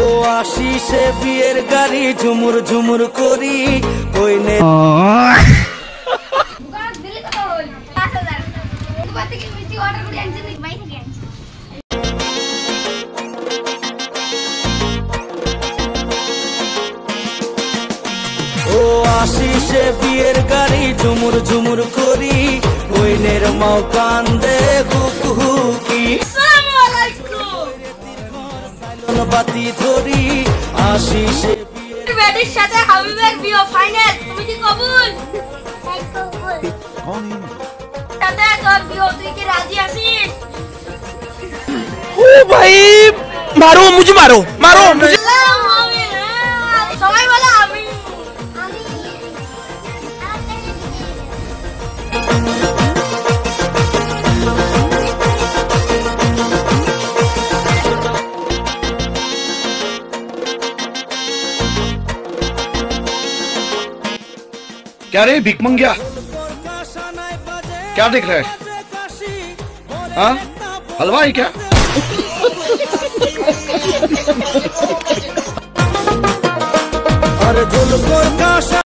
ও আশিসে বিয়ের গাড়ি ঝুমুর ঝুমুর করি কইনে ও আশিসে বিয়ের গাড়ি ঝুমুর ঝুমুর করি কইনের মাও কান্দে হুকি বাতি ধরি আশিসে বেটির সাথে হাবিবের বিয়ে ফাইনাল, তুমি কি কবুল? সাথে তোর বিয়ে, তুই কি রাজি আছিস? ओ भाई मारो मुझे, मारो मारो मुझे। সবাই বলো আমি। क्या रे भिख मंगिया, क्या देख रहे हैं? हाँ हलवाई क्या? और